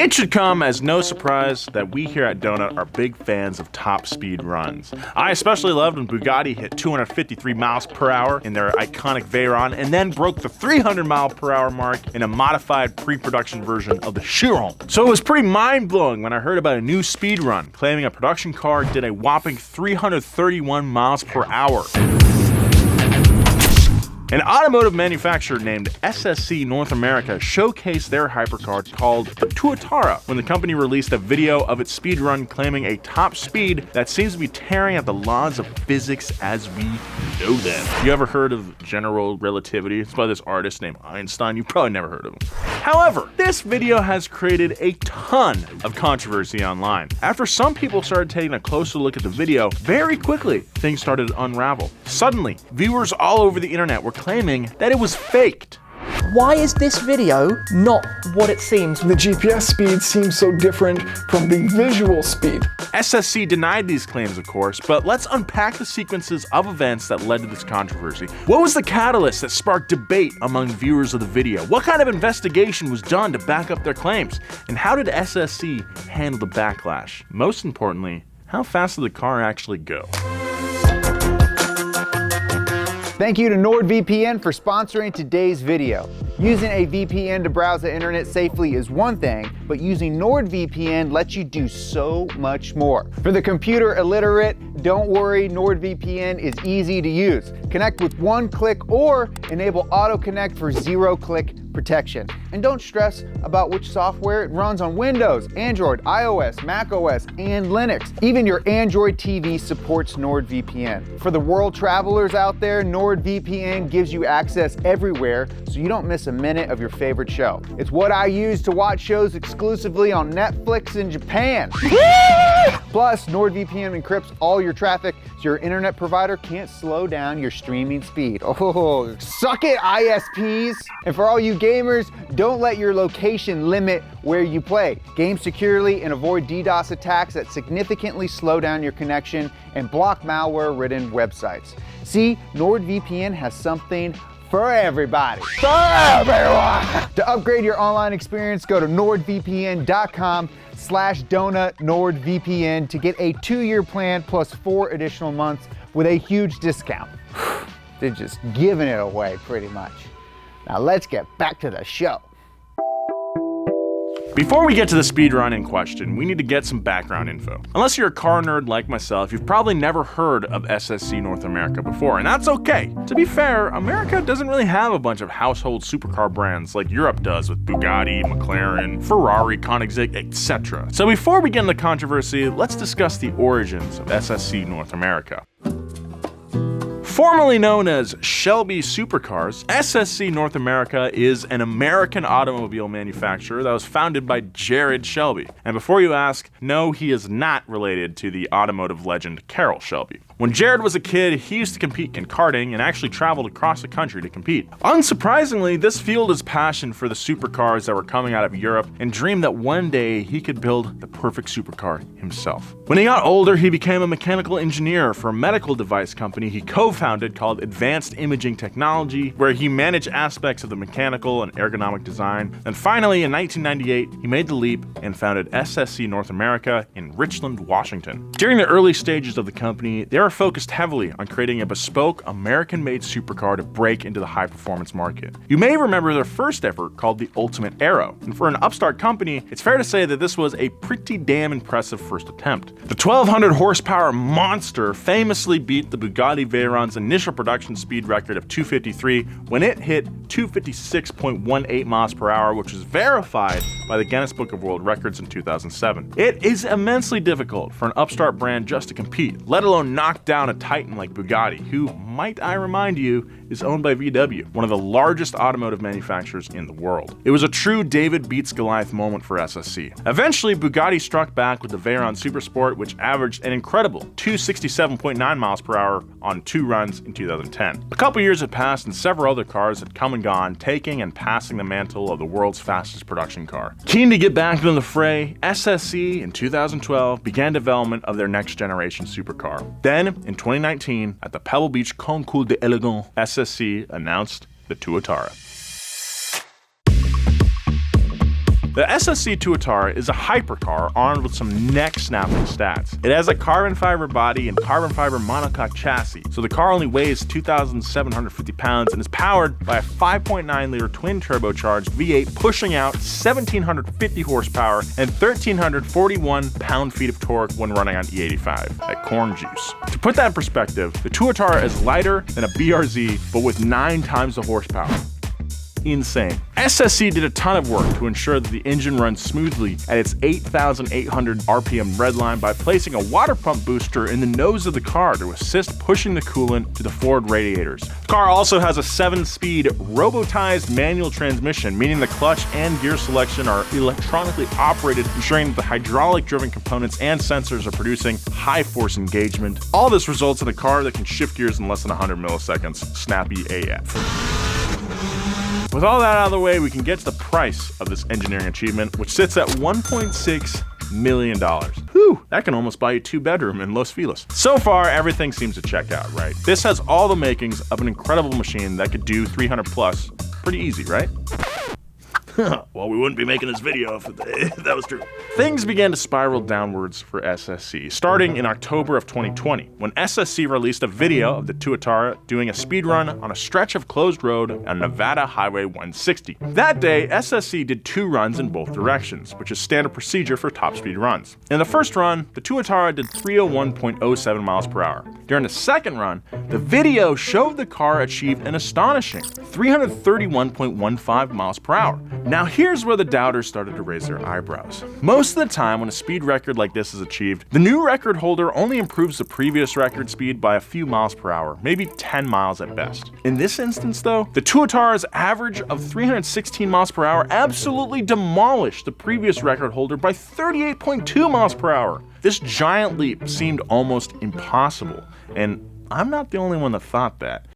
It should come as no surprise that we here at Donut are big fans of top speed runs. I especially loved when Bugatti hit 253 miles per hour in their iconic Veyron and then broke the 300 mile per hour mark in a modified pre-production version of the Chiron. So it was pretty mind-blowing when I heard about a new speed run claiming a production car did a whopping 331 miles per hour. An automotive manufacturer named SSC North America showcased their hypercar called the Tuatara when the company released a video of its speed run claiming a top speed that seems to be tearing at the laws of physics as we know them. You ever heard of general relativity? It's by this artist named Einstein. You've probably never heard of him. However, this video has created a ton of controversy online. After some people started taking a closer look at the video, very quickly things started to unravel. Suddenly, viewers all over the internet were claiming that it was faked. Why is this video not what it seems? The GPS speed seems so different from the visual speed. SSC denied these claims, of course, but let's unpack the sequences of events that led to this controversy. What was the catalyst that sparked debate among viewers of the video? What kind of investigation was done to back up their claims? And how did SSC handle the backlash? Most importantly, how fast did the car actually go? Thank you to NordVPN for sponsoring today's video. Using a VPN to browse the internet safely is one thing, but using NordVPN lets you do so much more. For the computer illiterate, don't worry, NordVPN is easy to use. Connect with one click or enable auto connect for zero-click protection. And don't stress about which software it runs on Windows, Android, iOS, macOS, and Linux. Even your Android TV supports NordVPN. For the world travelers out there, NordVPN gives you access everywhere so you don't miss a minute of your favorite show. It's what I use to watch shows exclusively on Netflix in Japan. Plus, NordVPN encrypts all your traffic so your internet provider can't slow down your streaming speed. Oh, suck it, ISPs! And for all you gamers, don't let your location limit where you play. Game securely and avoid DDoS attacks that significantly slow down your connection and block malware-ridden websites. See, NordVPN has something for everybody. For everyone! To upgrade your online experience, go to nordvpn.com/donutnordvpn to get a 2-year plan plus 4 additional months with a huge discount. They're just giving it away pretty much. Now let's get back to the show. Before we get to the speed run in question, we need to get some background info. Unless you're a car nerd like myself, you've probably never heard of SSC North America before, and that's okay. To be fair, America doesn't really have a bunch of household supercar brands like Europe does with Bugatti, McLaren, Ferrari, Koenigsegg, etc. So before we get into controversy, let's discuss the origins of SSC North America. Formerly known as Shelby Supercars, SSC North America is an American automobile manufacturer that was founded by Jared Shelby. And before you ask, no, he is not related to the automotive legend Carroll Shelby. When Jared was a kid, he used to compete in karting and actually traveled across the country to compete. Unsurprisingly, this fueled his passion for the supercars that were coming out of Europe and dreamed that one day he could build the perfect supercar himself. When he got older, he became a mechanical engineer for a medical device company he co-founded called Advanced Imaging Technology, where he managed aspects of the mechanical and ergonomic design. And finally, in 1998, he made the leap and founded SSC North America in Richland, Washington. During the early stages of the company, they were focused heavily on creating a bespoke American-made supercar to break into the high-performance market. You may remember their first effort called the Ultimate Aero, and for an upstart company, it's fair to say that this was a pretty damn impressive first attempt. The 1,200 horsepower monster famously beat the Bugatti Veyron's initial production speed record of 253 when it hit 256.18 miles per hour, which was verified by the Guinness Book of World Records in 2007. It is immensely difficult for an upstart brand just to compete, let alone knock down a titan like Bugatti, who, might I remind you, is owned by VW, one of the largest automotive manufacturers in the world. It was a true David beats Goliath moment for SSC. Eventually, Bugatti struck back with the Veyron Supersport, which averaged an incredible 267.9 miles per hour on 2 runs in 2010. A couple years had passed and several other cars had come and gone, taking and passing the mantle of the world's fastest production car. Keen to get back into the fray, SSC in 2012 began development of their next generation supercar. Then, in 2019, at the Pebble Beach Concours d'Elegance, SSC announced the Tuatara. The SSC Tuatara is a hypercar armed with some neck-snapping stats. It has a carbon fiber body and carbon fiber monocoque chassis, so the car only weighs 2,750 pounds and is powered by a 5.9-liter twin-turbocharged V8 pushing out 1,750 horsepower and 1,341 pound-feet of torque when running on E85 at corn juice. To put that in perspective, the Tuatara is lighter than a BRZ, but with 9 times the horsepower. Insane. SSC did a ton of work to ensure that the engine runs smoothly at its 8,800 RPM redline by placing a water pump booster in the nose of the car to assist pushing the coolant to the forward radiators. The car also has a 7-speed robotized manual transmission, meaning the clutch and gear selection are electronically operated, ensuring that the hydraulic-driven components and sensors are producing high force engagement. All this results in a car that can shift gears in less than 100 milliseconds. Snappy AF. With all that out of the way, we can get to the price of this engineering achievement, which sits at $1.6 million. Whew, that can almost buy you a 2-bedroom in Los Feliz. So far, everything seems to check out, right? This has all the makings of an incredible machine that could do 300 plus. Pretty easy, right? Well, we wouldn't be making this video if that was true. Things began to spiral downwards for SSC, starting in October of 2020, when SSC released a video of the Tuatara doing a speed run on a stretch of closed road on Nevada Highway 160. That day, SSC did 2 runs in both directions, which is standard procedure for top speed runs. In the first run, the Tuatara did 301.07 miles per hour. During the second run, the video showed the car achieved an astonishing 331.15 miles per hour. Now here's where the doubters started to raise their eyebrows. Most of the time when a speed record like this is achieved, the new record holder only improves the previous record speed by a few miles per hour, maybe 10 miles at best. In this instance though, the Tuatara's average of 316 miles per hour absolutely demolished the previous record holder by 38.2 miles per hour. This giant leap seemed almost impossible, and I'm not the only one that thought that.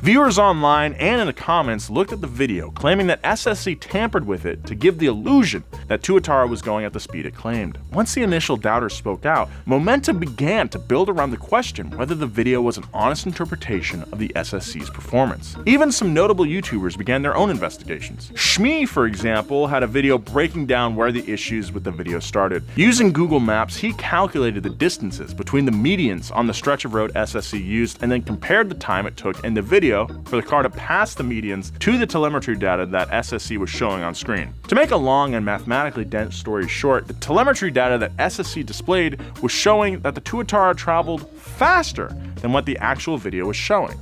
Viewers online and in the comments looked at the video, claiming that SSC tampered with it to give the illusion that Tuatara was going at the speed it claimed. Once the initial doubters spoke out, momentum began to build around the question whether the video was an honest interpretation of the SSC's performance. Even some notable YouTubers began their own investigations. Shmee, for example, had a video breaking down where the issues with the video started. Using Google Maps, he calculated the distances between the medians on the stretch of road SSC used and then compared the time it took in the video for the car to pass the medians to the telemetry data that SSC was showing on screen. To make a long and mathematically dense story short, the telemetry data that SSC displayed was showing that the Tuatara traveled faster than what the actual video was showing.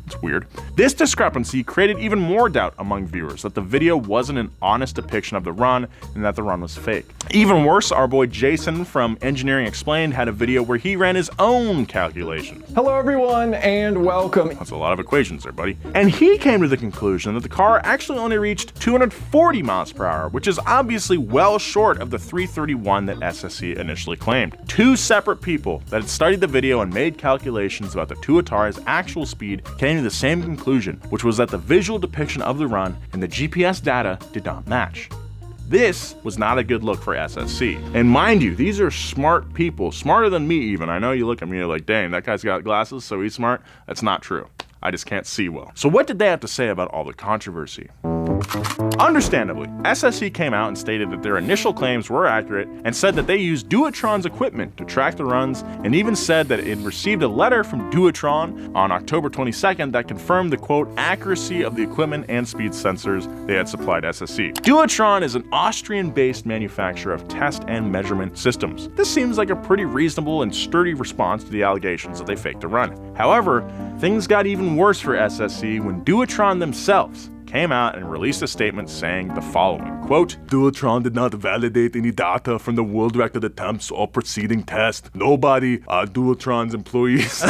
It's weird. This discrepancy created even more doubt among viewers that the video wasn't an honest depiction of the run and that the run was fake. Even worse, our boy Jason from Engineering Explained had a video where he ran his own calculations. Hello everyone and welcome. That's a lot of equations there, buddy. And he came to the conclusion that the car actually only reached 240 miles per hour, which is obviously well short of the 331 that SSC initially claimed. 2 separate people that had studied the video and made calculations about the Tuatara's actual speed came to the same conclusion, which was that the visual depiction of the run and the GPS data did not match. This was not a good look for SSC. And mind you, these are smart people, smarter than me even. I know you look at me like, dang, that guy's got glasses, so he's smart. That's not true. I just can't see well. So what did they have to say about all the controversy? Understandably, SSC came out and stated that their initial claims were accurate and said that they used Duotron's equipment to track the runs, and even said that it received a letter from Duotron on October 22nd that confirmed the quote accuracy of the equipment and speed sensors they had supplied SSC. Duotron is an Austrian-based manufacturer of test and measurement systems. This seems like a pretty reasonable and sturdy response to the allegations that they faked a run. However, things got even worse for SSC when Duotron themselves came out and released a statement saying the following, quote, Duotron did not validate any data from the world record attempts or preceding test. Nobody are Duotron's employees.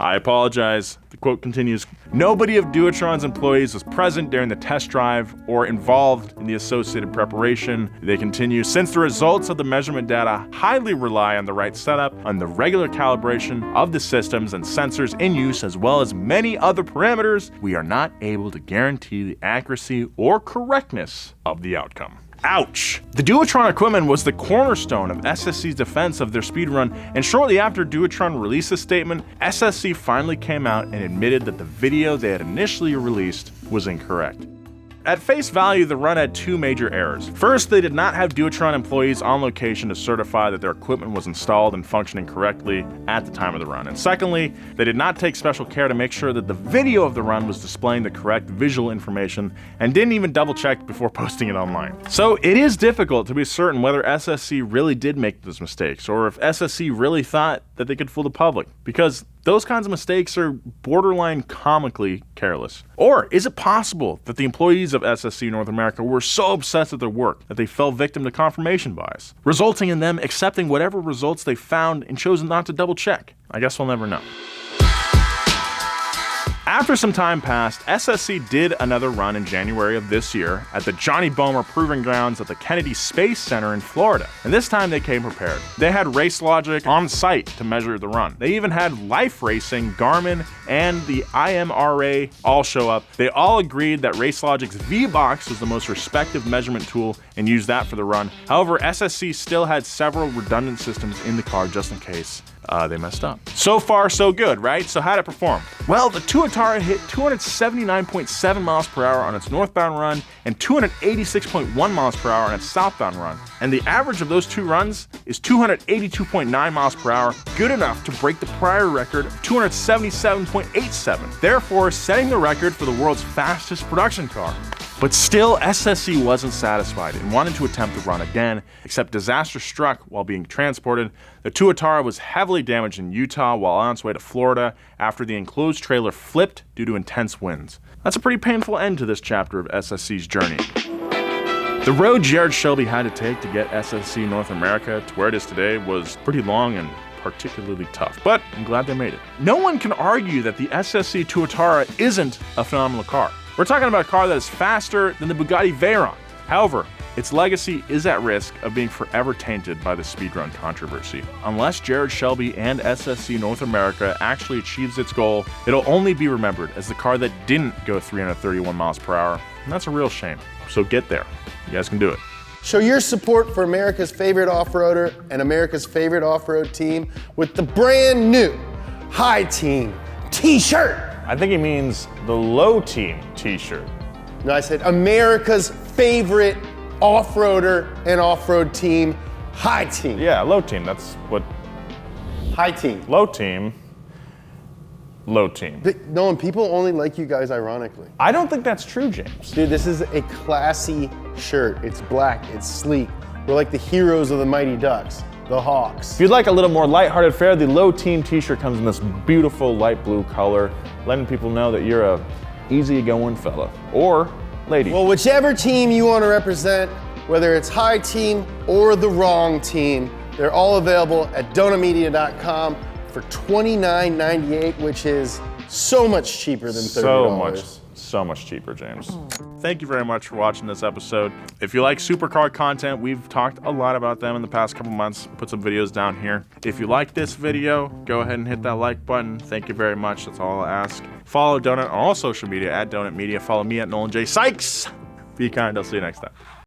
I apologize. The quote continues, nobody of Duotron's employees was present during the test drive or involved in the associated preparation. They continue, since the results of the measurement data highly rely on the right setup, on the regular calibration of the systems and sensors in use, as well as many other parameters, we are not able to guarantee the accuracy or correctness of the outcome. Ouch! The Duotron equipment was the cornerstone of SSC's defense of their speedrun, and shortly after Duotron released this statement, SSC finally came out and admitted that the video they had initially released was incorrect. At face value, the run had two major errors. First, they did not have Duatron employees on location to certify that their equipment was installed and functioning correctly at the time of the run. And secondly, they did not take special care to make sure that the video of the run was displaying the correct visual information and didn't even double check before posting it online. So it is difficult to be certain whether SSC really did make those mistakes or if SSC really thought that they could fool the public, because those kinds of mistakes are borderline comically careless. Or is it possible that the employees of SSC North America were so obsessed with their work that they fell victim to confirmation bias, resulting in them accepting whatever results they found and chosen not to double check? I guess we'll never know. After some time passed, SSC did another run in January of this year at the Johnny Bomer Proving Grounds at the Kennedy Space Center in Florida. And this time they came prepared. They had Race Logic on site to measure the run. They even had Life Racing, Garmin, and the IMRA all show up. They all agreed that Race Logic's V-Box was the most respective measurement tool and used that for the run. However, SSC still had several redundant systems in the car just in case they messed up. So far, so good, right? So how'd it perform? Well, the Tuatara hit 279.7 miles per hour on its northbound run and 286.1 miles per hour on its southbound run. And the average of those two runs is 282.9 miles per hour, good enough to break the prior record of 277.87, therefore setting the record for the world's fastest production car. But still, SSC wasn't satisfied and wanted to attempt the run again, except disaster struck while being transported. The Tuatara was heavily damaged in Utah while on its way to Florida after the enclosed trailer flipped due to intense winds. That's a pretty painful end to this chapter of SSC's journey. The road Jared Shelby had to take to get SSC North America to where it is today was pretty long and particularly tough, but I'm glad they made it. No one can argue that the SSC Tuatara isn't a phenomenal car. We're talking about a car that is faster than the Bugatti Veyron. However, its legacy is at risk of being forever tainted by the speedrun controversy. Unless Jared Shelby and SSC North America actually achieves its goal, it'll only be remembered as the car that didn't go 331 miles per hour, and that's a real shame. So get there. You guys can do it. Show your support for America's favorite off-roader and America's favorite off-road team with the brand new High Team t-shirt. I think he means the Low Team t-shirt. No, I said America's favorite off-roader and off-road team, High Team. Yeah, Low Team, that's what... High Team. Low Team. Low Team. Nolan, people only like you guys ironically. I don't think that's true, James. Dude, this is a classy shirt. It's black, it's sleek. We're like the heroes of the Mighty Ducks, the Hawks. If you'd like a little more lighthearted fare, the Low Team t-shirt comes in this beautiful light blue color, letting people know that you're a easygoing fella, or lady. Well, whichever team you want to represent, whether it's High Team or the wrong team, they're all available at donutmedia.com for $29.98, which is so much cheaper than $30. So much cheaper, James. Thank you very much for watching this episode. If you like supercar content, we've talked a lot about them in the past couple months. Put some videos down here. If you like this video, go ahead and hit that like button. Thank you very much. That's all I'll ask. Follow Donut on all social media at Donut Media. Follow me at Nolan J. Sykes. Be kind. I'll see you next time.